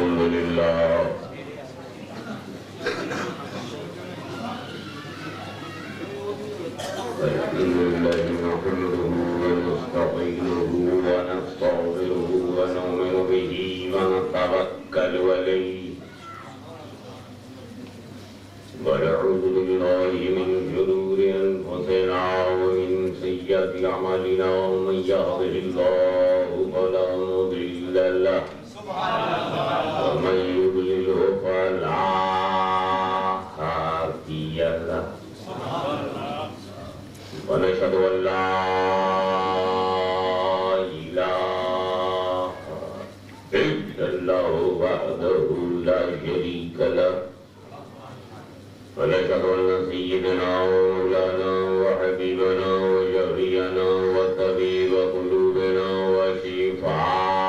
الحمد لله نحمده ونستعينه ونستغفره ونؤمن به ونتوكل عليه ونعوذ بالله من شرور أنفسنا ومن سيئات أعمالنا ومن يهده الله فلا مضل له ومن يضلله فلا هادي له ونشهد أن لا إله إلا الله وحده لا شريك له ونشهد أن سيدنا ومولانا وحبيبنا وشفيعنا وطبيب قلوبنا وشفاء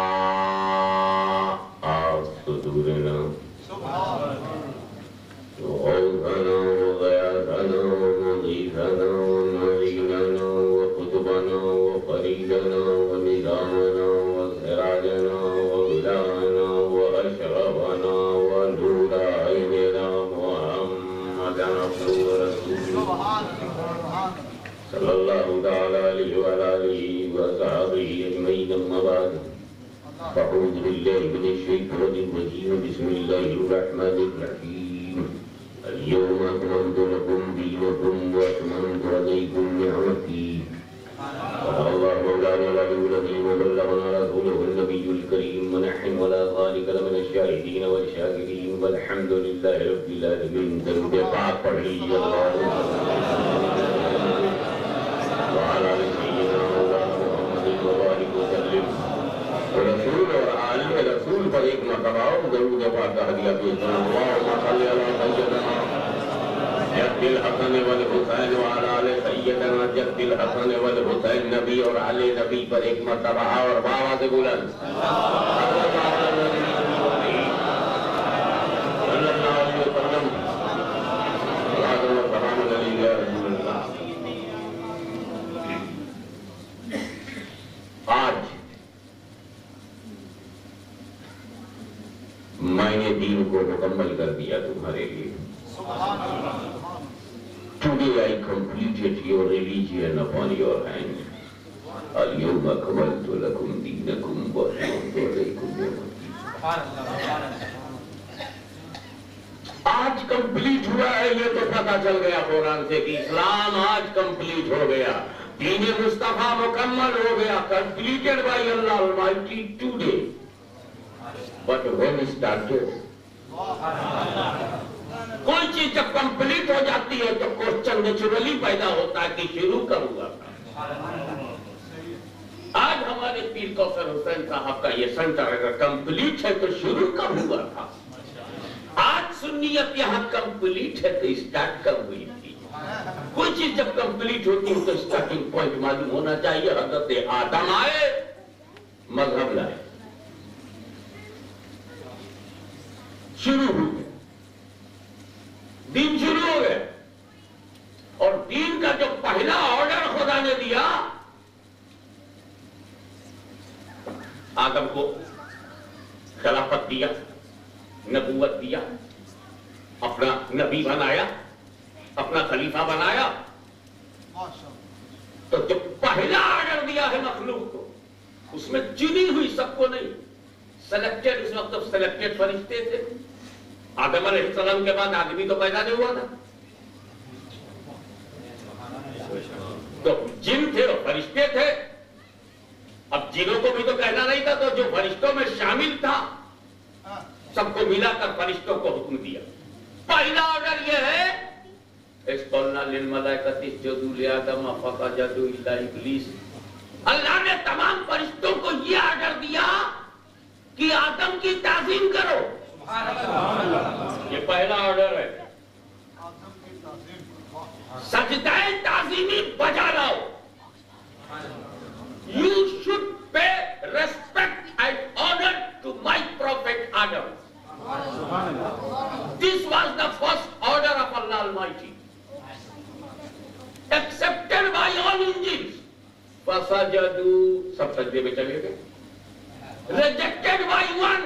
صدورنا وغوثنا وغياثنا ومضيفنا ومعيننا وقطبنا وفريدنا ونظامنا وسراجنا وغلانا وأشرفنا ونور عيننا محمدا عبده ورسوله صلى الله تعالى عليه وعلى آله وصحبه أجمعين أما بعد فأعوذ بالله من الشيطان الرجيم بسم الله الرحمن الرحيم اليوم أكملت لكم دينكم وأتممت عليكم نعمتي صدق الله مولانا العلي العظيم وبلغنا رسوله النبي الكريم ونحن ولا ذلك لمن الشاهدين والشاكرين والحمد لله رب العالمين درود پاک پڑھیے وعلى آل سيدنا مولانا محمد وبارك وسلم رسول اور آل رسول پر ایک مرتبہ درود پاک کا ہدیہ پیش کرنا اللهم صل على سيدنا جد الحسن والحسین وعلى آل سیدنا جد الحسن والحسین نبی اور آل نبی پر ایک مرتبہ اور بابا سے بلند صلی اللہ علیہ وسلم سلام علیہ یا رسول اللہ. آج میں نے دین کو مکمل کر دیا تمہارے لیے. Today I completed your religion upon your hands. اليوم أكملت لكم دينكم وأتممت عليكم نعمتي. آج کمپلیٹ ہوا ہے یہ تو پتہ چل گیا قرآن سے کہ اسلام آج کمپلیٹ ہو گیا. دین مصطفیٰ مکمل ہو گیا. Completed by Allah Almighty today. But when started? کوئی چیز جب کمپلیٹ ہو جاتی ہے تو کوشچن نیچرلی پیدا ہوتا ہے کہ شروع کب ہوا تھا. آج ہمارے پیر کوثر حسین صاحب کا یہ سنٹر اگر کمپلیٹ ہے تو شروع کب ہوا تھا. آج سنیت یہاں کمپلیٹ ہے تو اسٹارٹ کب ہوئی تھی. کوئی چیز جب کمپلیٹ ہوتی ہے تو اسٹارٹنگ پوائنٹ معلوم ہونا چاہیے. حضرت آدم آئے مذہب لائے شروع ہو گئے دین شروع ہو گئے. اور دین کا جو پہلا آرڈر خدا نے دیا آدم کو خلافت دیا نبوت دیا اپنا نبی بنایا اپنا خلیفہ بنایا. تو جو پہلا آرڈر دیا ہے مخلوق کو اس میں چنی ہوئی سب کو نہیں سلیکٹڈ. اس وقت سلیکٹڈ فرشتے تھے. آدم علیہ السلام کے بعد آدمی تو پیدا نہیں ہوا تھا. تو جن تھے وہ فرشتے تھے. اب جنوں کو بھی تو کہنا نہیں تھا تو جو فرشتوں میں شامل تھا سب کو ملا کر فرشتوں کو حکم دیا. پہلا آرڈر یہ ہے اس قلنا للملائکۃ اسجدوا لآدم فسجدوا الا ابلیس. اللہ نے تمام فرشتوں کو یہ آرڈر دیا کہ آدم کی تعظیم کرو. یہ پہلا آرڈر ہے. سجدہ تعظیمی بجا لاؤ. You should pay respect and honor to my prophet Adam. This was the first order of Allah Almighty. Accepted by all angels. فَسَجَدُوا سب سجدے میں چلے گئے. Rejected by one.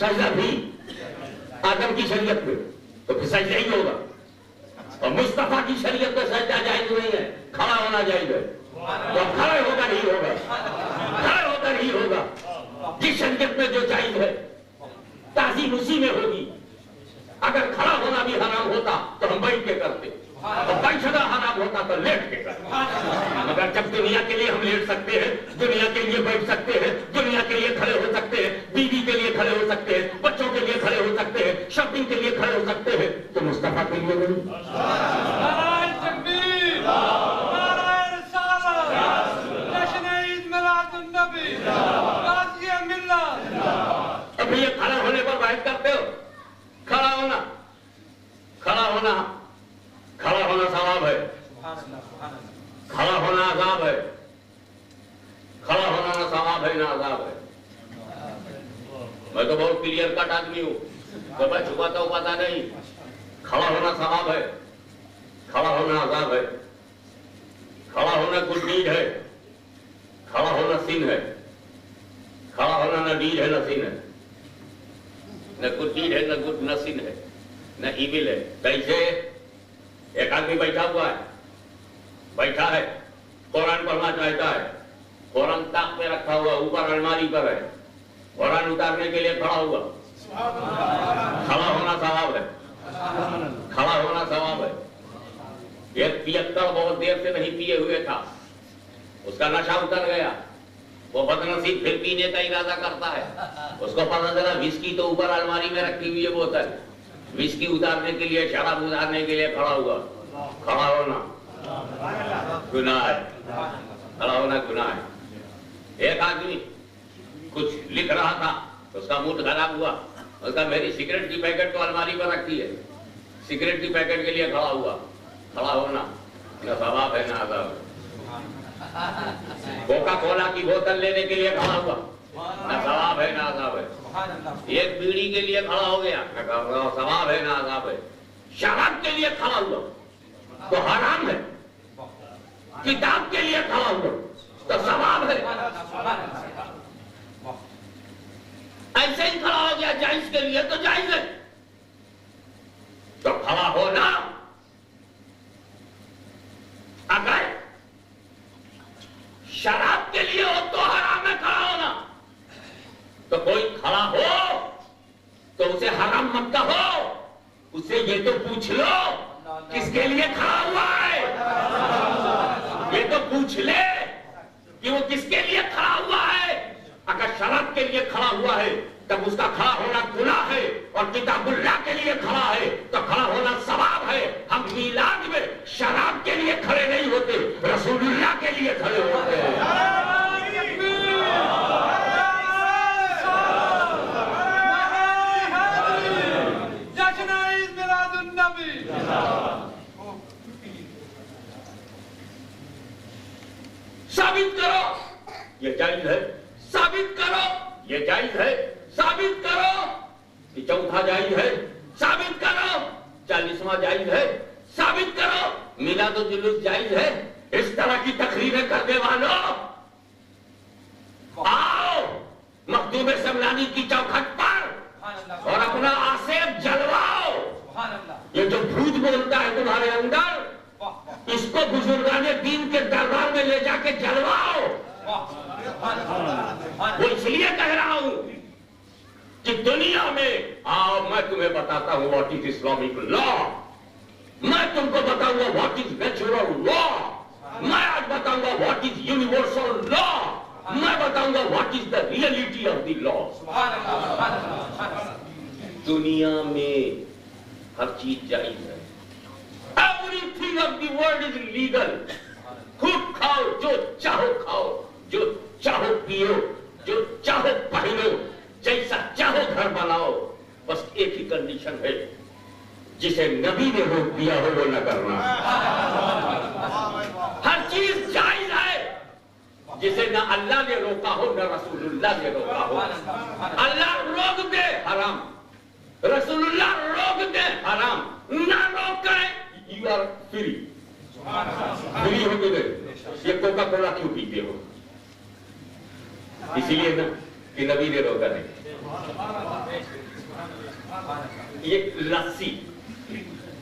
سجدہ بھی آدم کی شریعت میں تو پھر سجدہ ہی ہوگا، اور مصطفیٰ کی شریعت میں سجدہ جائز نہیں ہے، کھڑا ہونا جائز ہے، تو کھڑے ہو کر ہی ہوگا، کھڑے ہو کر ہی ہوگا۔ جس شریعت میں جو جائز ہے تعظیم اسی میں ہوگی۔ اگر کھڑا ہونا بھی حرام ہوتا تو ہم بیٹھ کے کرتے، اور بیٹھنا حرام ہوتا تو لیٹ کے کرتے، مگر جب دنیا کے لیے ہم لیٹ سکتے ہیں، دنیا کے لیے بیٹھ سکتے ہیں، دنیا کے لیے کھڑے ہو سکتے ہیں، بیوی کے لیے کھڑے ہو سکتے ہیں، بچوں کے لیے کھڑے ہو سکتے ہیں، شاپنگ کے لیے کھڑے ہو سکتے ہیں، تو مصطفیٰ کے لیے نہیں؟ نعرہ تکبیر، نعرہ رسالت، جشن عید میلاد النبی، غازی ملت۔ ابھی یہ کھڑا ہونے پر بحث کرتے ہو؟ کھڑا ہونا، کھڑا ہونا، کھڑا ہونا ثواب ہے، کھڑا ہونا عذاب ہے، کھڑا ہونا نہ ثواب ہے نہ عذاب ہے۔ میں تو بہت کلیئر کٹ آدمی ہوں، تو میں چھپاتا ہوں پتا نہیں۔ کھڑا ہونا ثواب ہے، کھڑا ہونا عذاب ہے، کھڑا ہونا گڈ ڈیڈ ہے، کھڑا ہونا سین ہے، کھڑا ہونا نہ ڈیڈ ہے نہ سین ہے، نہ گڈ ڈیڈ ہے نہ گڈ نہ سین ہے نہ ایول ہے۔ کیسے؟ ایک آدمی بیٹھا ہوا ہے، بیٹھا ہے، قرآن پڑھنا چاہتا ہے، قرآن تاق پہ رکھا ہوا، اوپر الماری پر ہے، قرآن اتارنے کے لیے کھڑا ہوا۔ کھڑا ہونا ثواب ہے، کھڑا ہونا ثواب ہے۔ ایک پیکر بہت دیر سے نہیں پیے ہوئے تھا، اس کا نشہ اتر گیا، وہ بدنصیب پھر پینے کا ارادہ کرتا ہے، اس کو پتہ چلا وسکی تو اوپر الماری میں رکھی ہوئی ہے بوتل، وسکی اتارنے کے لیے، شراب اتارنے کے لیے کھڑا ہوا۔ کھڑا ہونا گناہ ہے، کھڑا ہونا گناہ ہے۔ ایک آدمی کچھ لکھ رہا تھا، اس کا موڈ خراب ہوا، اس کا میری سگریٹ کی پیکٹ تو الماری پر رکھی ہے، سگریٹ کی پیکٹ کے لیے کھڑا ہوا۔ کھڑا ہونا نہ ثواب ہے نہ عذاب ہے۔ کوکا کولا کی بوتل لینے کے لیے کھڑا ہوا، نہ ثواب ہے نہ عذاب ہے۔ ایک بیڑی کے لیے کھڑا ہو گیا، نہ ثواب ہے نہ عذاب ہے۔ شراب کے لیے کھڑا ہوا تو حرام ہے، کتاب کے لیے کھڑا ہوا تو ثواب ہے۔ ایسے ہی کھڑا ہو گیا جائز کے لیے تو جائز ہے، تو کھڑا ہونا اگر شراب کے لیے ہو تو حرام ہے کھڑا ہونا، تو کوئی کھڑا ہو تو اسے حرام مت کہو، اسے یہ تو پوچھ لو کس کے لیے کھڑا ہوا ہے، یہ تو پوچھ لے کہ وہ کس کے لیے کھڑا ہوا ہے۔ اگر شراب کے لیے کھڑا ہوا ہے تب اس کا کھڑا ہونا گناہ ہے، اور کتاب اللہ کے لیے کھڑا ہے تو کھڑا ہونا ثواب ہے۔ ہم میلاد میں شراب کے لیے کھڑے نہیں ہوتے، رسول اللہ کے لیے کھڑے ہوتے ہیں۔ جشن عید میلاد النبی۔ ثابت کرو یہ جائز ہے، ثابت کرو یہ جائز ہے، ثابت کرو کہ چوتھا جائز ہے، ثابت کرو 40واں جائز ہے، ثابت کرو میلاد و جلوس جائز ہے۔ اس طرح کی تقریریں کرنے والوں آؤ مخدوم سملانی کی چوکھٹ پر اور اپنا آصف جلواؤ۔ یہ جو بھوت بولتا ہے تمہارے اندر، اس کو بزرگان دین کے دربار میں لے جا کے جلواؤ۔ وہ اس لیے کہہ رہا ہوں کہ دنیا میں آؤ میں تمہیں بتاتا ہوں واٹ از اسلامک لا، میں تم کو بتاؤں گا واٹ از نیچرل لا، میں آج بتاؤں گا واٹ از یونیورسل لا، میں بتاؤں گا what is the reality of the law. دنیا میں ہر چیز جائز ہے، everything of the world is legal۔ خود کھاؤ، جو چاہو کھاؤ، جو چاہو پیو، جو چاہو پہنو، جیسا چاہو گھر بناؤ، بس ایک ہی کنڈیشن ہے، جسے نبی نے روک دیا ہو وہ نہ کرنا۔ ہر چیز جائز ہے، جسے نہ اللہ نے روکا ہو نہ رسول اللہ نے روکا ہو۔ اللہ روک دے حرام، رسول اللہ روک دے حرام، نہ روکے you are free۔ فری ہو گئے، یہ کوکا کولا کیوں پیتے ہو؟ اسی لیے نا کہ نبی نے روکا نہیں۔ یہ لسی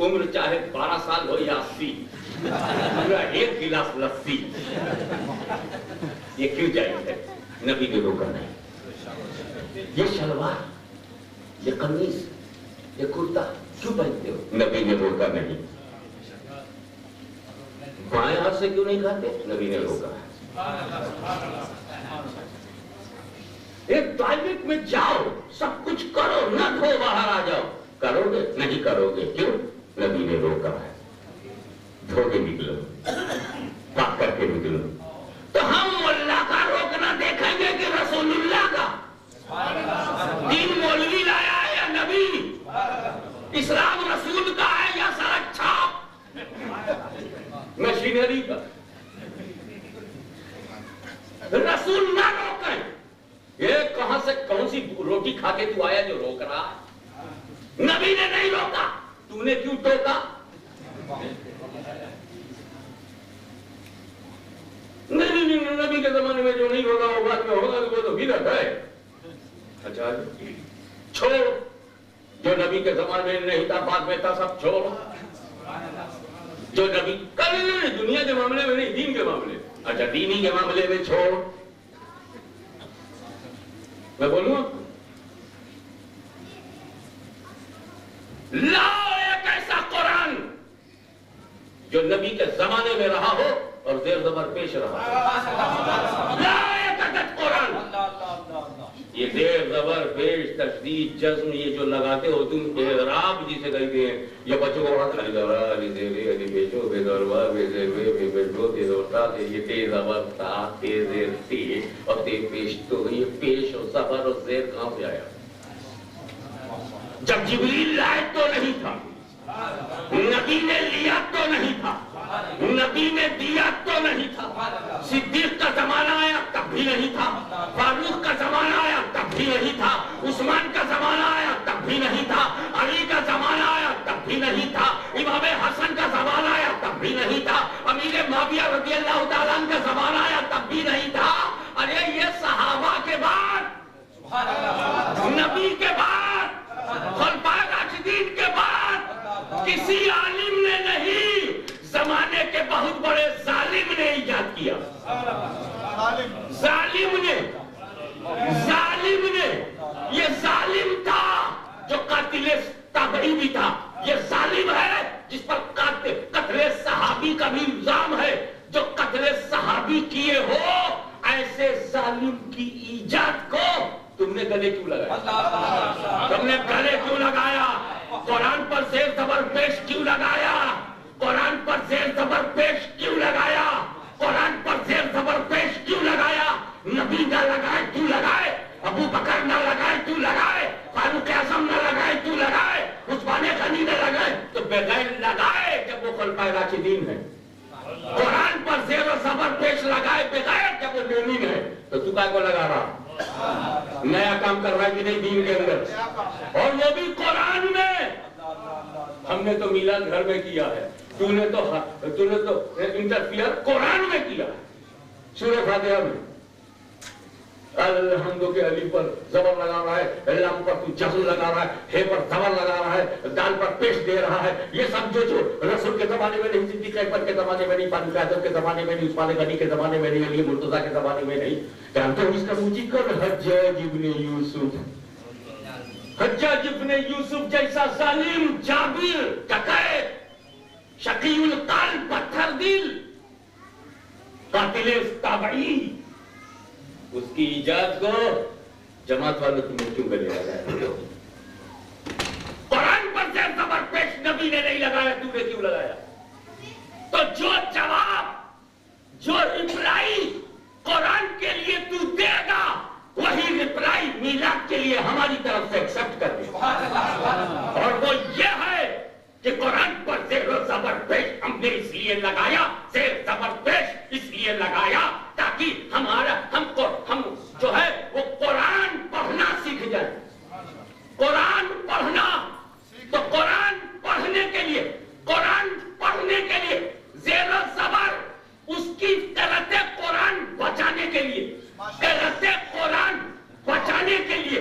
عمر چاہے 12 سال ہو یا 80 پورا 1 گلاس لسی یہ کیوں چاہیے؟ نبی نے روکا نہیں. یہ شلوار، یہ قمیص، یہ کرتا کیوں پہنتے ہو؟ نبی نے روکا نہیں. بائیں ہاتھ سے کیوں نہیں کھاتے؟ نبی نے روکا. ایک ٹوائلٹ میں جاؤ، سب کچھ کرو، نہ دھو باہر آ جاؤ. کرو گے؟ نہیں کرو گے. کیوں؟ نبی نے روکا ہے. دھو کے نکلو، پاک کر کے نکلو. تو ہم اللہ کا روکنا دیکھیں گے کہ رسول اللہ کا؟ دین مولوی لایا ہے یا نبی؟ اسلام رسول کا ہے یا سڑک چھاپ مشینری کا؟ رسول نہ روکیں. یہ کہاں سے کون سی روٹی کھا کے تو آیا جو روک رہا ہے؟ نبی نے نہیں روکا. تو نے کیوں ٹوکا؟ نہیں، نبی کے زمانے میں جو نہیں ہوگا وہ بعد میں ہوگا، وہ تو بدعت ہے. اچھا چھوڑ، جو نبی کے زمانے میں نہیں تھا بعد میں تھا سب چھوڑ. جو نبی کل دنیا کے معاملے میں نہیں، دین کے معاملے. اچھا دینی کے معاملے میں چھوڑ. میں بولوں لاؤ ایک ایسا قرآن جو نبی کے زمانے میں رہا ہو اور زیر زبر پیش رہا ہو. لاؤ ایک عدد قرآن. یہ زیر زبر پیش تشدید جزم یہ جو لگاتے ہو تم، اعراب جسے کہتے ہیں، یہ بچوں کو بڑا خالی دورا علی زیرے علی بیچو بے دوروا بے زیرے بے بیٹھو تے دوتا تے یہ تیز زبر تا تے زیر تی اور تے پیش تو یہ پیش اور زبر اور زیر کہاں سے آیا؟ جب جبریل لائے تو نہیں تھا، نبی نے لیا تو نہیں تھا، نبی نے دیا تو نہیں تھا. صدیق کا زمانہ آیا تب بھی نہیں تھا، فاروق کا زمانہ آیا تب بھی نہیں تھا، عثمان کا زمانہ آیا تب بھی نہیں تھا، علی کا زمانہ آیا تب بھی نہیں تھا، امام حسن کا زمانہ آیا تب بھی نہیں تھا، امیر معاویہ رضی اللہ تعالیٰ عنہ کا زمانہ آیا تب بھی نہیں تھا. ارے یہ صحابہ کے بعد، نبی کے بعد، خلفائے راشدین کے بعد کسی عالم نے نہیں، زمانے کے بہت بڑے ظالم نے ایجاد کیا. ظالم نے یہ ظالم تھا جو قاتل تابعی بھی تھا. یہ ظالم ہے جس پر قتل صحابی کا بھی الزام ہے. جو قتل صحابی کیے ہو ایسے ظالم کی ایجاد کو تم نے گلے کیوں لگایا؟ تم نے گلے کیوں لگایا؟ قرآن پر زیر زبر پیش کیوں لگایا؟ قرآن پر زیر زبر پیش کیوں لگایا؟ قرآن پر زیر زبر پیش کیوں لگایا؟ نبی نہ لگائے تو لگائے، ابو بکر نہ لگائے تو لگائے، فاروق اعظم نہ لگائے تو لگائے، عثمان غنی نہ لگائے تو بغیر لگائے جب وہ خلفائے راشدین ہیں. قرآن پر زیر و زبر پیش لگائے بغیر جب وہ مومن ہے تو تو کائے کو لگا رہا؟ نیا کام کر رہا ہے کہ نہیں دین کے اندر؟ اور وہ بھی قرآن میں. ہم نے تو میلاد گھر میں کیا ہے، تو نے تو انٹرفیئر قرآن میں کیا ہے. سورہ فاتحہ میں الحمد کے علی پر زبر لگا رہا ہے، لام پر تو جزم لگا رہا ہے، ہے پر زبر لگا رہا ہے، دال پر پیش دے رہا ہے. یہ سب جو رسول کے زمانے میں نہیں، صدیق اکبر کے زمانے میں نہیں، فاروق اعظم کے زمانے میں نہیں، عثمان غنی کے زمانے میں نہیں، علی مرتضیٰ کے زمانے میں نہیں. جانتے ہو اس کا موجی کون؟ حجاج ابن یوسف. حجاج ابن یوسف جیسا ظالم، جابر، ڈکیت، شقی القلب، پتھر دل، قاتل تابعی، اس کی ایجاد کو جماعت والوں تمہیں کیوں گلے لگایا؟ قرآن پر زیر زبر پیش نبی نے نہیں لگایا، تو نے کیوں لگایا؟ تو جو جواب، جو رپلائی قرآن کے لیے تو دے گا وہی رپلائی میلاد کے لیے ہماری طرف سے ایکسپٹ کر دے. اور وہ یہ ہے کہ قرآن پر زیر و زبر پیش ہم نے اس لیے لگایا، زیر زبر پیش اس لیے لگایا تاکہ ہم جو ہے وہ قرآن پڑھنا سیکھ جائیں. قرآن پڑھنا تو قرآن پڑھنے کے لیے زیر و زبر اس کی قرآن بچانے کے لیے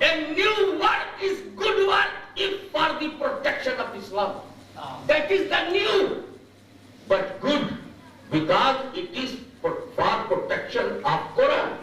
a new work is good work if for the protection of Islam. That is the new but good because it is for protection of Quran.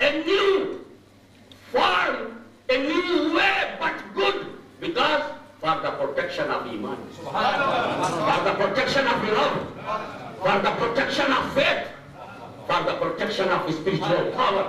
a new form, a new way, but good because for the protection of Iman, for the protection of love, for the protection of faith, for the protection of spiritual power.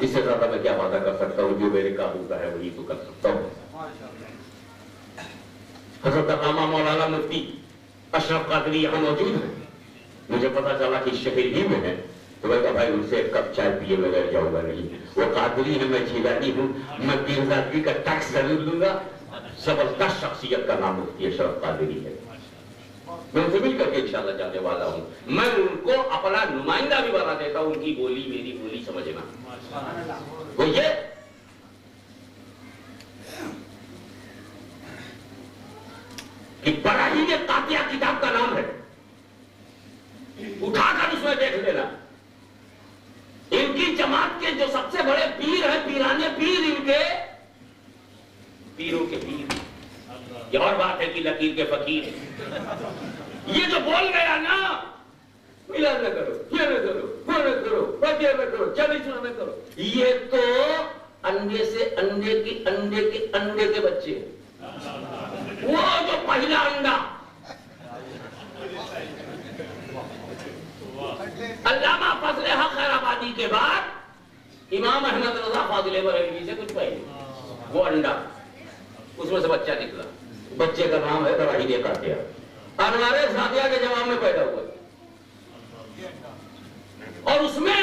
اس سے زیادہ میں کیا وعدہ کر سکتا ہوں؟ جو میرے قابو کا ہے وہی تو کر سکتا ہوں. حضرت علامہ مولانا مفتی اشرف قادری یہاں موجود ہیں. مجھے پتا چلا کہ شہر ہی میں ہے تو میں کہا بھائی ان سے ایک کپ چائے پیے بغیر جاؤں گا نہیں. وہ قادری ہے، میں جیلانی ہوں، میں پیرزادگی کا ٹیکس ضرور لوں گا. زبردست شخصیت کا نام مفتی اشرف قادری ہے. میں ان سے مل کر کے انشاءاللہ جانے والا ہوں. میں ان کو اپنا نمائندہ بھی بنا دیتا ہوں. ان کی بولی میری بولی سمجھنا. وہ یہ کہ براہین قاطعہ کتاب کا نام ہے، اٹھا کر اس میں دیکھ لینا. ان کی جماعت کے جو سب سے بڑے پیر ہیں، پیرانے پیر، ان کے پیروں کے پیر. یہ اور بات ہے کہ لکیر کے فقیر. یہ جو بول گیا نا، ملا نہ کرو، یہ نہ کرو، وہ نہ کرو، فاتحہ نہ کرو، چالیسواں نہ کرو، یہ تو انڈے سے انڈے کے انڈے کے انڈے کے بچے ہیں. وہ جو پہلا انڈا علامہ فضل حق خیر آبادی کے بعد امام احمد رضا فاضل بریلوی سے کچھ پہلے وہ انڈا، اس میں سے بچہ نکلا. بچے کا نام ہے براہین قاطعہ. انوار سادیہ کے جواب میں پیدا ہوا اور اس میں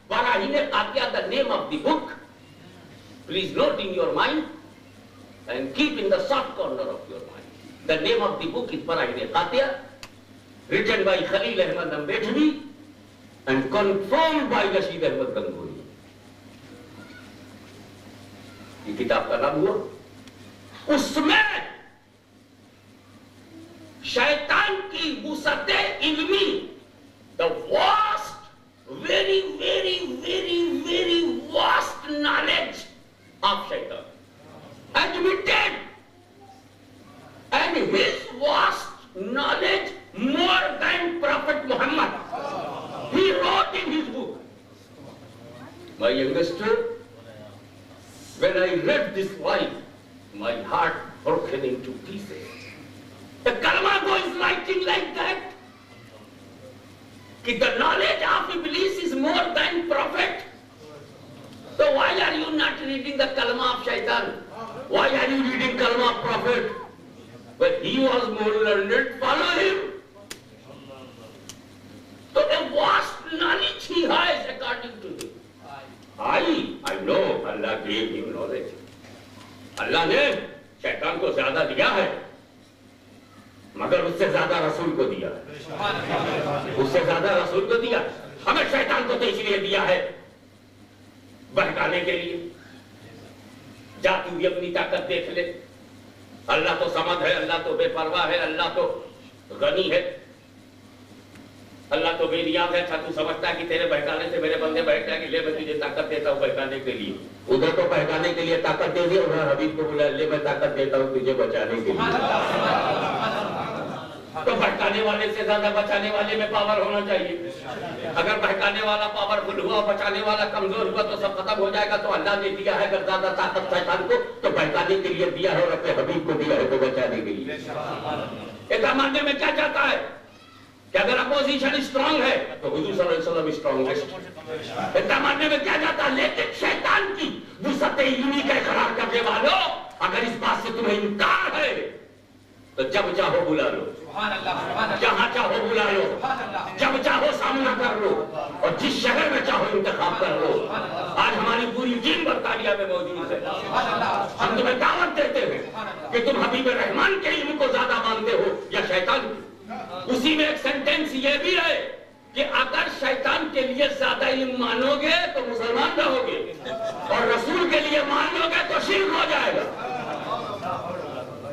براہین قاطعہ the name of the book. Please note in your mind and keep in the soft corner of your mind. The name of the book is Barahin Qati'ah, written by Khalil Ahmad Ambedkari and confirmed by Rashid Ahmad Gangohi. یہ کتاب کا نام ہوا. اس میں شیطان کی وسعت علمی، the vast, very, very, very, very vast knowledge of shaitan admitted, and his vast knowledge more than Prophet Muhammad. He wrote in his book. My youngster, when I read this line, my heart broken into pieces. The Kalma goes writing like that. That the knowledge of Iblis is more than Prophet. So why are you not reading the Kalma of Shaitan? Why are you reading Kalma of Prophet? But he was more learned, follow him. So a vast knowledge he has according to him. I know Allah gave him knowledge. اللہ نے شیطان کو زیادہ دیا ہے مگر اس سے زیادہ رسول کو دیا ہے. اس سے زیادہ رسول کو دیا. ہمیں شیطان کو تو اس لیے دیا ہے بہکانے کے لیے. جا تو بھی اپنی طاقت دیکھ لے. اللہ تو صمد ہے، اللہ تو بے پرواہ ہے، اللہ تو غنی ہے، اللہ تو بے نیاز ہے. اچھا تو سمجھتا ہے کہ تیرے بہکانے سے میرے بندے بیٹھ جائیں گے، لے میں تجھے طاقت دیتا ہوں بہکانے کے لیے. ادھر تو بہکانے کے لیے طاقت دے دی، ادھر حبیب کو بولا لے میں طاقت دیتا ہوں تجھے بچانے کے لیے. تو بہکانے والے سے زیادہ بچانے والے میں پاور ہونا چاہیے. اگر بہکانے والا پاورفل ہوا، بچانے والا کمزور ہوا تو سب ختم ہو جائے گا. تو اللہ نے دیا ہے اگر زیادہ طاقت شیطان کو تو بہکانے کے لیے دیا ہے اور اپنے حبیب کو دیا ہے تو بچانے کے لیے. ایسا ماننے میں کیا چاہتا ہے کہ اگر اپوزیشن اسٹرانگ ہے تو حضور صلی اللہ علیہ وسلم اسٹرانگ. ایسا ماننے میں کیا چاہتا ہے لیکن شیطان کی وسعت علمی کا اقرار کرنے والوں اگر اس بات سے تمہیں انکار ہے تو جب چاہو بلا لو، جہاں چاہو بلا لو، جب چاہو سامنا کر لو اور جس شہر میں چاہو انتخاب کر لو. آج ہماری پوری ٹیم برطانیہ میں موجود ہے. ہم تمہیں دعوت دیتے ہیں کہ تم حبیب رحمان کے علم کو زیادہ مانتے ہو یا شیطان. اسی میں ایک سینٹینس یہ بھی ہے کہ اگر شیطان کے لیے زیادہ علم مانو گے تو مسلمان رہو گے اور رسول کے لیے مانو گے تو شرک ہو جائے گا.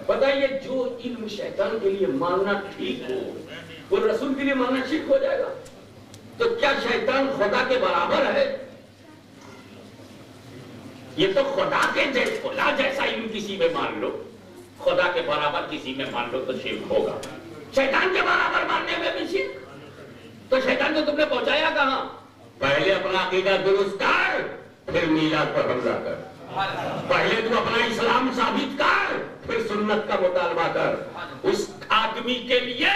بتائیے جو علم شیطان کے لیے ماننا ٹھیک ہو وہ رسول کے لیے ماننا شرک ہو جائے گا. تو کیا شیطان خدا کے برابر ہے؟ یہ تو خدا جیسا علم کسی میں مان لو، خدا کے برابر کسی میں مان لو تو شرک ہوگا. شیطان کے برابر ماننے میں بھی شرک. تو شیطان کو تم نے پہنچایا کہاں؟ پہلے اپنا عقیدہ درست کر پھر میلاد پر حملہ کر. پہلے تو اپنا اسلام ثابت کر پھر سنت کا مطالبہ کر. اس آدمی کے لیے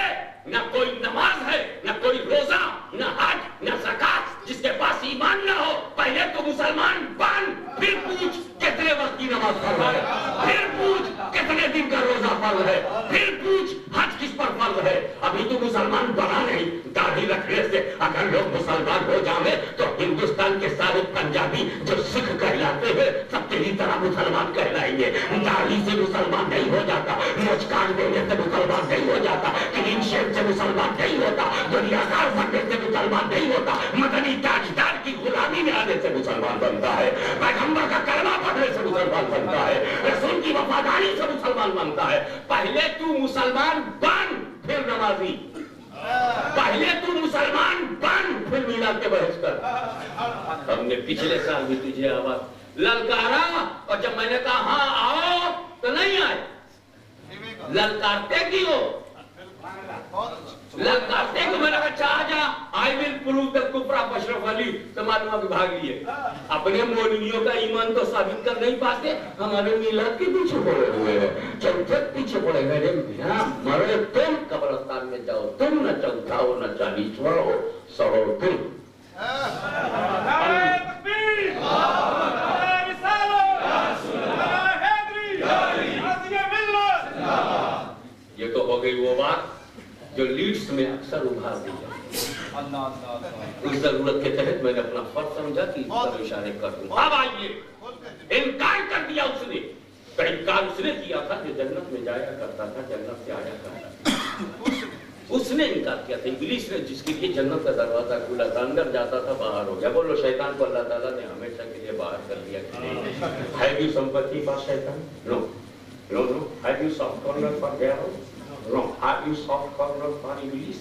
نہ کوئی نماز ہے، نہ کوئی روزہ، نہ حج، نہ زکات، جس کے پاس ایمان نہ ہو پہلے تو مسلمان بن، پھر پوچھ کتنے وقت کی نماز فرض ہے، پھر پوچھ کتنے دن کا روزہ فرض ہے، پھر پوچھ حج کس پر فرض ہے۔ ابھی تو مسلمان بنا نہیں، داڑھی رکھنے سے اگر لوگ مسلمان ہو جائیں تو ہندوستان کے سارے پنجابی جو سکھ کہلاتے ہیں سب تیری طرح مسلمان کہلائیں گے۔ داڑھی سے مسلمان نہیں ہو جاتا، مچکان دینے سے مسلمان نہیں ہو جاتا، کلین شیو سے مسلمان نہیں ہوتا، دنیا دار بننے سے مسلمان نہیں ہوتا، مدنی تاجدار کی غلامی میں آنے سے مسلمان بنتا ہے، پیغمبر کا کلمہ پڑھنے سے مسلمان بنتا ہے، رسول کی وفاداری سے مسلمان بنتا ہے۔ پہلے تو مسلمان بن پھر نمازی، پہلے تو مسلمان بن پھر میلاد کے بحث کر۔ ہم نے پچھلے سال بھی تجھے آواز للکارا اور جب میں نے کہا ہاں آؤ تو نہیں آئے، للکارتے کی ہو، للکارتے کو میں نے کہا چاہ جا I will prove the کفر of اشرف علی تو معلومہ بھی بھاگ لیے۔ اپنے مولویوں کا ایمان تو ثابت کر نہیں پاتے، ہمارے میلاد کے پیچھے پڑے ہوئے ہیں، چمچک پیچھے پڑے گئے میاں مرے تم قبرستان میں جاؤ، تم نہ چوتھاؤ نہ چالیسواں ہو، سڑو تم۔ نعرہ تکبیر، نعرہ رسالت، نعرہ حیدری، عزم ملت۔ یہ تو ہو گئی وہ بات جو لیڈز میں اکثر ابھار دی جاتی ہے۔ اس ضرورت کے تحت میں نے اپنا فرض سمجھا کہ اس پر اشارے کر دوں۔ اب آئیے، انکار کر دیا اس نے، تو انکار اس نے کیا تھا جو جنت میں جایا کرتا تھا، جنت سے آیا کرتا تھا۔ اس نے انکار کیا تھا، ابلیس نے، جس کے لیے جنت کا دروازہ کھلا تھا، اندر جاتا تھا باہر ہو گیا۔ بولو شیطان کو اللہ تعالیٰ نے ہمیشہ کے لیے باہر کر دیا کہ نہیں۔ Have you sympathy for Shaitan? No. No, no. Have you soft corner for devil? No. Have you soft corner for Iblis?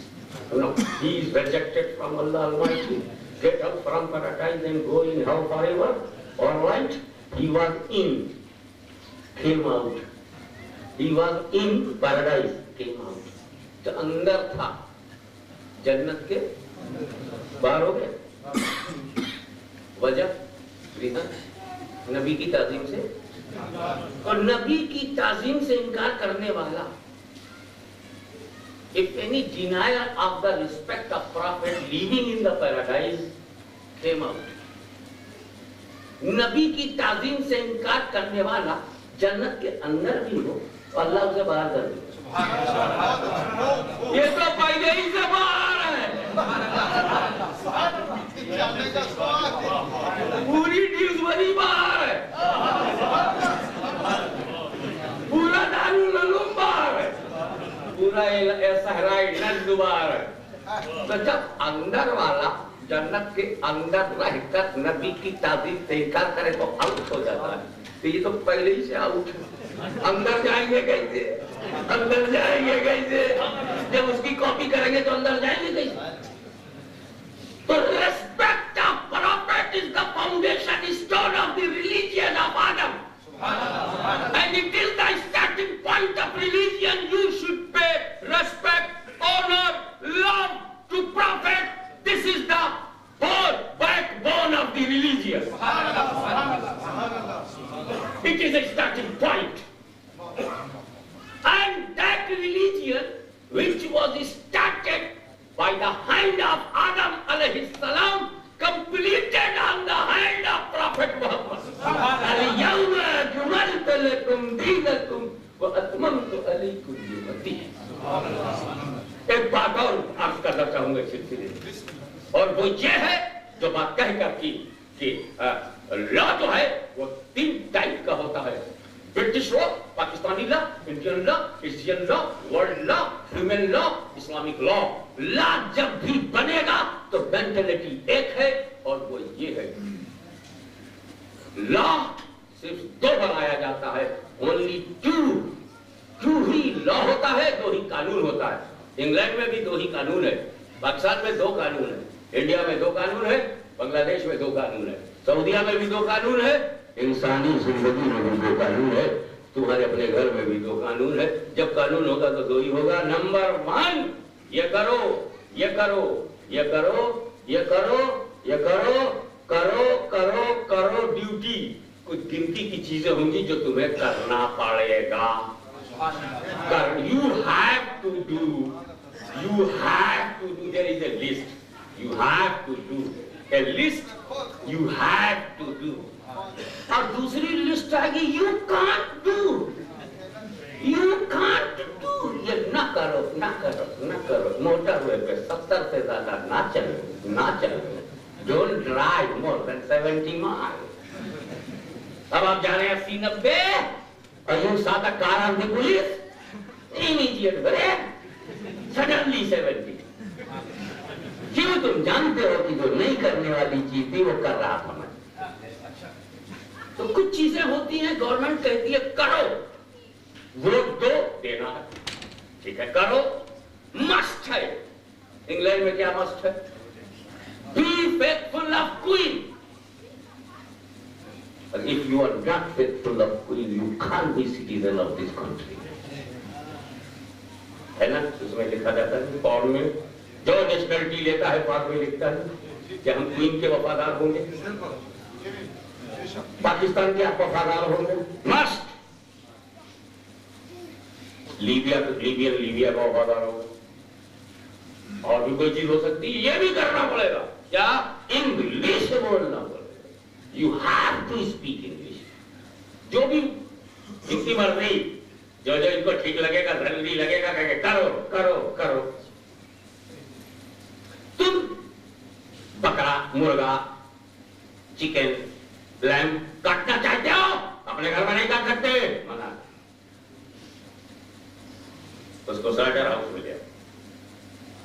No. He is rejected from Allah Almighty. Get out from paradise and go in hell forever. All right. He was in, came out. He was in paradise, came out. تو اندر تھا جنت کے باہر ہو گئے۔ وجہ نبی کی تعظیم سے، اور نبی کی تعظیم سے انکار کرنے والا if any denier of the respect of prophet living in the paradise came out، نبی کی تعظیم سے انکار کرنے والا جنت کے اندر بھی ہو اللہ اسے باہر کر دے۔ یہ تو پہلے ہی سے باہر ہے، پوری ڈیوزبری باہر ہے، پورا دارالعلوم باہر ہے، پورا صحرائی نجد باہر ہے۔ تو جب اندر والا جنت کے اندر رہ کر نبی کی تعظیم سے انکار کرے تو آؤٹ ہو جاتا ہے۔ تو یہ تو پہلے ہی سے آؤٹ ہے۔ اندر جائیں گے کیسے، اندر جائیں گے کیسے، جب اس کی کاپی کریں گے تو اندر جائیں گے کیسے؟ تو respect of prophet is the foundation stone of the religion of Adam, and it is the starting point of religion. You should pay respect, honor, love to prophet. This is the whole backbone of the religion. It is a starting point. And that religion which was started by the hand of Adam alayhi salam completed on the hand of Prophet Muhammad. Al-yawma akmaltu lakum dinakum wa atmamtu alaykum ni'mati. ایک بات اور عرض کرنا چاہوں گا اس سلسلے میں، اور وہ یہ ہے جو بات کہہ کر کی کہ لا جو ہے وہ 3 ٹائپ کا ہوتا ہے، برٹش لا، پاکستانی لا، انڈین لا، ایشین لا، ورلڈ لا، ہیومن لا، اسلامک لا۔ لا جب بھی بنے گا تو مینٹلٹی ایک ہے اور وہ یہ ہے، لا صرف 2 بنایا جاتا ہے، only 2 ہی لا ہوتا ہے، 2 ہی قانون ہوتا ہے۔ انگلینڈ میں بھی 2 ہی قانون ہے، پاکستان میں 2 قانون ہے، انڈیا میں 2 قانون ہے، بنگلہ دیش میں 2 قانون ہے، سعودیہ میں بھی 2 قانون ہے، انسانی زندگی میں بھی 2 قانون ہے، تمہارے اپنے گھر میں بھی 2 قانون ہے۔ جب قانون ہوگا تو 2 ہی ہوگا۔ نمبر 1 یہ کرو، یہ کرو، یہ کرو، یہ کرو، یہ کرو، کرو کرو کرو ڈیوٹی۔ کچھ گنتی کی چیزیں ہوں گی جو تمہیں کرنا پڑے گا۔ You have to do. You have to do. There is a list. You have to do. a list you have to do. اور دوسری لسٹ آئے گی you can't do. You can't do. یہ نہ کرو نہ کرو نہ کرو. موٹر وے پہ 70 سے زیادہ نہ چلو نہ چلو. Don't drive more than 70 miles. اب آپ جا رہے ہیں 80-90 اور یوں سادہ کار آتی پولیس immediate break suddenly 70. کیوں تم جانتے ہو کہ جو نہیں کرنے والی چیز تھی وہ کر رہا تھا میں. تو کچھ چیزیں ہوتی ہیں گورنمنٹ کہتی ہے کرو ووٹ دو دینا ہے ٹھیک ہے کرو مسٹ ہے. انگلینڈ میں کیا مسٹ ہے؟ Be faithful of Queen. But if you are not faithful of Queen, you can't be citizen of this country. ہے نا اس میں لکھا جاتا ہے فارم میں جو نیشنلٹی لیتا ہے فارم میں لکھتا ہے کہ ہم کوئین کے وفادار ہوں گے پاکستان کے آپ وفادار ہوں گے مسٹ. لیبیا کا وفادار ہوگا اور بھی کوئی چیز ہو سکتی ہے یہ بھی کرنا پڑے گا. کیا انگلش بولنا پڑے گا. You have to speak English. جو بھی ان کی مرضی جو جو ان کو ٹھیک لگے گا ضروری لگے گا کہ کرو کرو کرو. تم بکرا مرغا چکن لیم کاٹنا چاہتے ہو اپنے گھر میں نہیں کاٹ سکتے منع. اس کو سلٹر ہاؤس میں لیا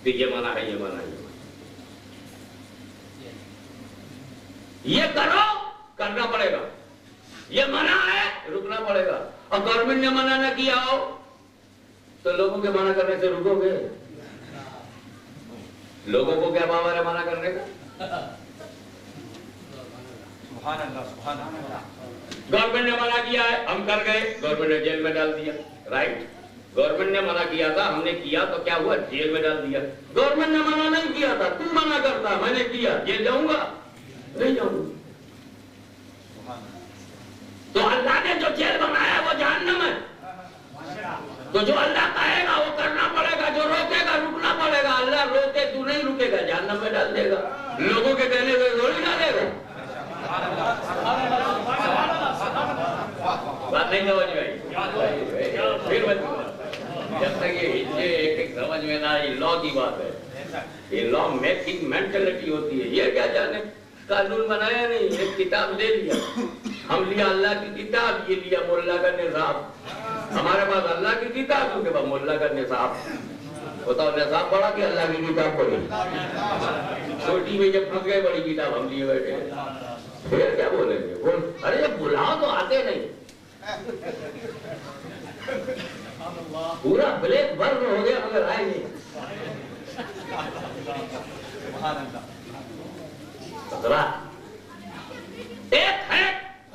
کہ یہ منع ہے یہ منع ہے یہ کرو کرنا پڑے گا یہ منع ہے رکنا پڑے گا. اور گورنمنٹ نے منع نہ کیا ہو تو لوگوں کے منع کرنے سے رکو گے. لوگوں کو کیا باور ہے منع کرنے کا؟ گورنمنٹ نے منع کیا ہے ہم کر گئے گورنمنٹ نے جیل میں ڈال دیا. رائٹ گورنمنٹ نے منع کیا تھا ہم نے کیا تو کیا ہوا جیل میں ڈال دیا. گورنمنٹ نے منع نہیں کیا تھا تم منع کرتا میں نے کیا جیل جاؤں گا نہیں جاؤں گا. تو اللہ نے جو جیل بنایا وہ جہنم ہے. تو جو اللہ کہے گا وہ کرنا پڑے گا جو روکے گا رکنا پڑے گا. اللہ روکے تو نہیں رکے گا جہنم میں ڈال دے گا. لوگوں کے کہنے سے تھوڑی ڈالے گا. بات نہیں سمجھ میں پھر جب تک یہ ایک سمجھ میں نہ آئی لا کی بات ہے. یہ لا میکنگ مینٹلٹی ہوتی ہے. یہ کیا جانے قانون بنایا نہیں ایک کتاب لے لیا ہم لیا اللہ کی کتاب یہ لیا مولا کا نصاب. ہمارے پاس اللہ کی کتاب کیونکہ پاس مولا کا نصاب. بتاؤ نصاب پڑھا کہ اللہ کی کتاب پڑھی؟ چھوٹی میں جب پھنس گئے بڑی کتاب ہم لیے بیٹھے پھر کیا بولیں گے. ارے جب بلاؤ تو آتے نہیں. پورا بلیک برن ہو گیا مگر آئے نہیں. ایک ہے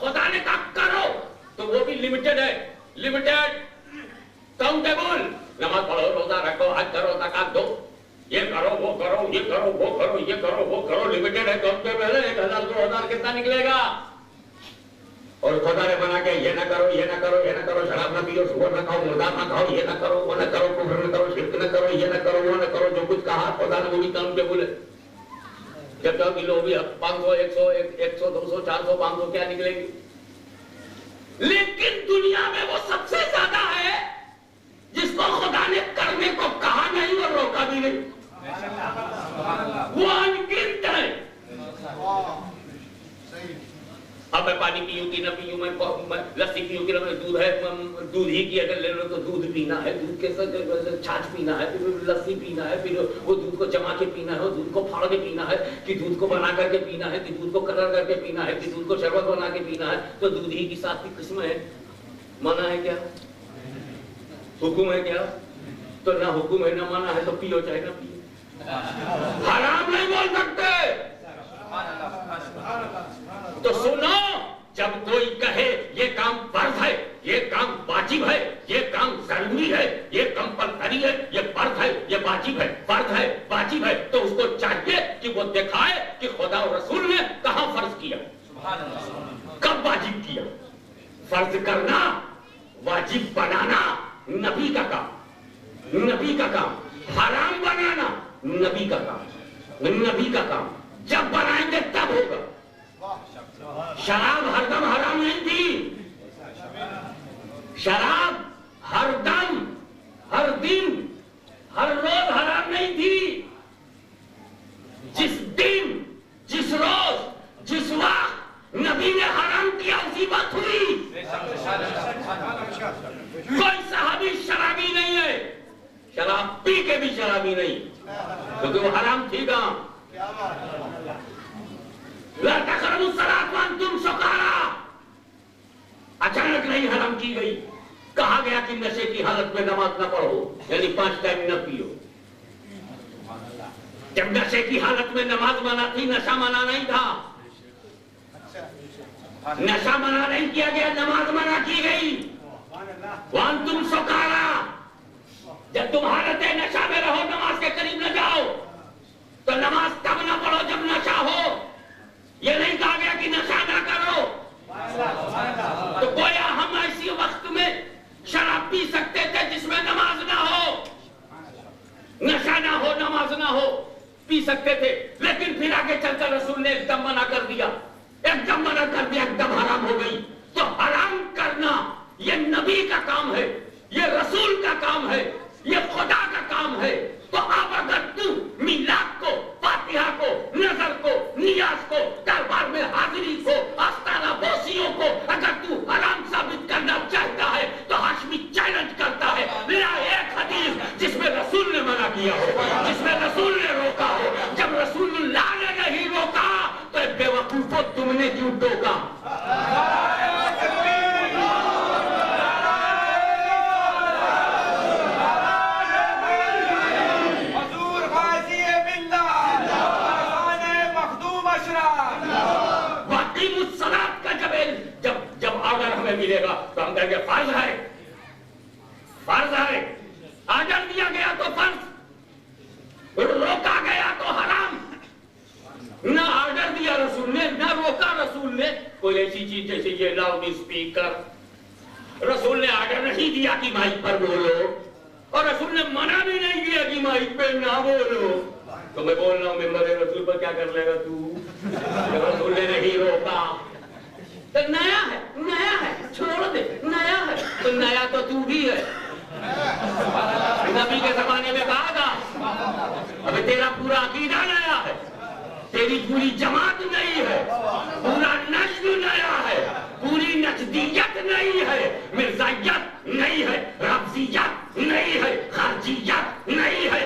خدا نے کہا کرو تو وہ بھی لمیٹڈ ہے. Limited countable. نماز پڑھو روزہ رکھو حج کرو زکات دو یہ کرو وہ کرو یہ کرو وہ کرو یہ کرو وہ کرو. لمیٹڈ ہے کاؤنٹیبل ہے. 1000 2000 کتنا نکلے گا. اور خدا نے بنا کے یہ نہ کرو یہ نہ کرو یہ نہ کرو شراب نہ پیو سور نہ کھاؤ مردہ نہ کھاؤ یہ نہ کرو وہ نہ کرو کفر نہ کرو شرک نہ کرو یہ نہ کرو وہ نہ کرو. جو کچھ کہا خدا نے وہ بھی کاؤنٹیبل ہے. جب تک کلو بھی 500 100 100 200 400 500 کیا نکلے گی. لیکن دنیا میں وہ سب سے زیادہ ہے جس کو خدا نے کرنے کو کہا نہیں اور روکا بھی نہیں. وہ انگنت ہے. اب میں پانی پیوں کی نہ پیوں میں لسی پیوں کی نہ دودھ ہے دودھ ہی کی اگر لے لو تو دودھ پینا ہے. دودھ کے ساتھ چھاچھ پینا ہے پھر لسی پینا ہے پھر وہ دودھ کو جما کے پینا ہے دودھ کو پھاڑ کے پینا ہے کہ دودھ کو بنا کر کے پینا ہے کہ دودھ کو کلر کر کے پینا ہے کہ دودھ کو شربت بنا کے پینا ہے. تو دودھ ہی کی 7 قسم ہے. منع ہے کیا؟ حکم ہے کیا؟ تو نہ حکم ہے نہ منع ہے تو پیو چاہے نہ پیو. حرام نہیں بول سکتے. تو سنو جب کوئی کہے یہ کام فرض ہے یہ کام واجب ہے یہ کام ضروری ہے یہ کمپلسری ہے یہ فرض ہے یہ واجب ہے فرض ہے واجب ہے تو اس کو چاہیے کہ وہ دکھائے کہ خدا و رسول نے کہاں فرض کیا کب واجب کیا. فرض کرنا واجب بنانا نبی کا کام نبی کا کام. حرام بنانا نبی کا کام نبی کا کام. جب بنائیں گے تب ہوگا. شراب ہر دم حرام نہیں تھی. شراب ہر دم، ہر دن، ہر روز حرام نہیں تھی. جس دن، جس روز، جس وقت نبی نے حرام کیا اسی وقت ہوئی. کوئی صحابی شرابی نہیں ہے، شراب پی کے بھی شرابی نہیں، کیونکہ وہ حرام تھی. کہاں لا تقربوا الصلاۃ وانتم سکارا اچانک نہیں حرام کی گئی. کہا گیا کہ نشے کی حالت میں نماز نہ پڑھو، یعنی 5 ٹائم نہ پیو. جب نشے کی حالت میں نماز منع تھی، نشہ منع نہیں تھا. نشہ منع نہیں کیا گیا، نماز منع کی گئی. وانتم سکارا، جب تم حالت نشہ میں رہو نماز کے قریب نہ جاؤ. تو نماز تب نہ پڑھو جب نشہ ہو. یہ نہیں کہا گیا کہ نشہ نہ کرو. تو گویا ہم ایسی وقت میں شراب پی سکتے تھے جس میں نماز نہ ہو، نشہ نہ ہو، نماز نہ ہو، پی سکتے تھے. لیکن پھر آگے چل کر رسول نے ایک دم منع کر دیا، ایک دم منع کر دیا، ایک دم حرام ہو گئی. تو حرام کرنا یہ نبی کا کام ہے، یہ رسول کا کام ہے، یہ خدا کا کام ہے. تو اب اگر تو میلاد کو، فاتحہ کو، نظر کو، نیاز کو، دربار میں حاضری کو، آستانہ بوسیوں کو اگر تو حرام ثابت کرنا چاہتا ہے تو ہاشمی چیلنج کرتا ہے، لا ایک حدیث جس میں رسول نے منع کیا ہو، جس میں رسول نے روکا ہو. جب رسول اللہ نے نہیں روکا تو بے وقوفو تم نے کیوں ٹوکا؟ ملے گا تو ہم کہیں گے فرض ہے، فرض ہے. آرڈر دیا گیا تو فرض، روکا گیا تو حرام. نہ آرڈر دیا رسول نے، نہ روکا رسول نے. کوئی ایسی چیز جیسے یہ لاؤڈ اسپیکر، رسول نے آرڈر نہیں دیا کہ مائک پر بولو، اور رسول نے منع بھی نہیں کیا کہ مائک پہ نہ بولو. تو میں بول رہا ہوں ممبر رسول پر کیا کر لے گا تو؟ رسول نے نہیں روکا. تو نیا ہے، نیا ہے، چھوڑ دے، نیا ہے. تو نیا تو بھی ہے. نبی کے زمانے میں کہا تھا ابھی تیرا پورا عقیدہ نیا ہے، تیری پوری جماعت نئی ہے، پورا نجم نیا ہے، پوری نجدیت نئی ہے، مرزائیت نئی ہے، رفضیت نئی ہے، خارجیت نئی ہے،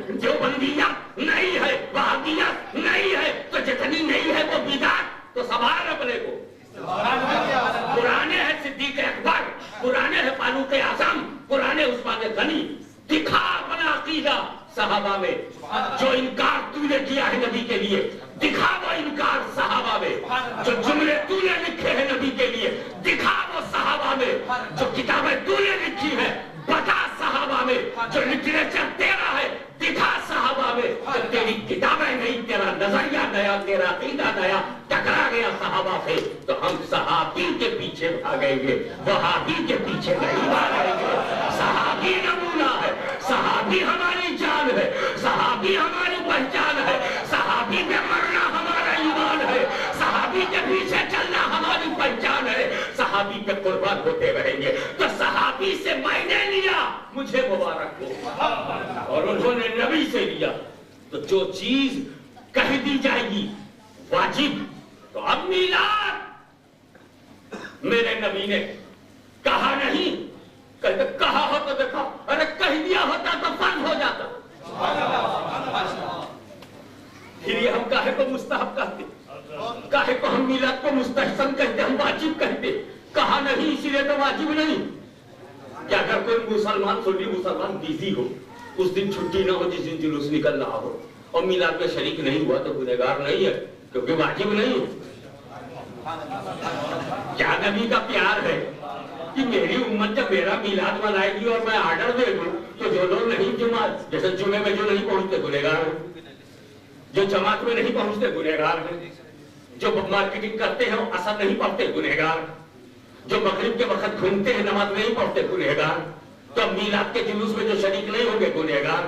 دیوبندیت نئی ہے، وہابیت نئی ہے. تو جتنی نئی ہے وہ بدعت. تو سوال اپنے کو، پرانے ہے صدیق اکبر، پرانے ہے فاروق اعظم، پرانے عثمان غنی. دکھا اپنا عقیدہ صحابہ میں. جو انکار تو نے کیا ہے نبی کے لیے، دکھا وہ انکار صحابہ میں. جو جملے تو نے لکھے ہیں نبی کے لیے، دکھا وہ صحابہ میں. جو کتابیں تو نے لکھی ہیں بتا صحابہ میں. جو لٹریچر تیرا ہے دکھا صحابہ میں. تو تیری کتابیں نہیں، تیرا نظریہ نیا، تیرا عقیدہ نیا ٹکرا گیا صحابہ سے. تو ہم صحابی کے پیچھے بھاگیں گے، وہابی کے پیچھے نہیں بھاگیں گے. صحابی نمونہ ہے، صحابی ہماری جان ہے، صحابی ہماری پہچان ہے، صحابی پہ مرنا ہمارا ایمان ہے، صحابی کے پیچھے چلنا ہماری پہچان ہے، صحابی پہ قربان ہوتے رہیں گے. تو صحابی سے میں نے لیا، مجھے مبارک ہو، اور انہوں نے نبی سے لیا. تو جو چیز کہہ دی جائے گی واجب. تو اب میلاد میرے نبی نے کہا نہیں، کہا ہو تو دیکھا، ارے کہہ دیا ہوتا تو فرض ہو جاتا. پھر یہ ہم کاہے کو مستحب کہتے، کاہے کو ہم میلاد کو مستحسن کہتے، ہم واجب کہتے. کہا نہیں اسی لیے تو واجب نہیں. کہ اگر کوئی مسلمان، سنی مسلمان بیزی ہو، اس دن چھٹی نہ ہو جس دن جلوس نکل رہا ہو، اور میلاد میں شریک نہیں ہوا تو گنہگار نہیں ہے، کیونکہ واجب نہیں ہے. کیا نبی کا پیار ہے کہ میری امت جب میرا میلاد منائے گی اور میں آرڈر دے دوں تو جو لوگ نہیں جماعت، جیسے جمعے میں جو نہیں پہنچتے گنہگار ہیں، جو جماعت میں نہیں پہنچتے گنہگار ہیں، جو مارکیٹنگ کرتے ہیں وہ اثر نہیں پڑتے گنہگار، جو مغرب کے وقت گھومتے ہیں نماز نہیں پڑھتے گنہگار. تو اب میلاد کے جلوس میں جو شریک نہیں ہوں گے گنہگار.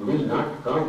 will not come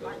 come।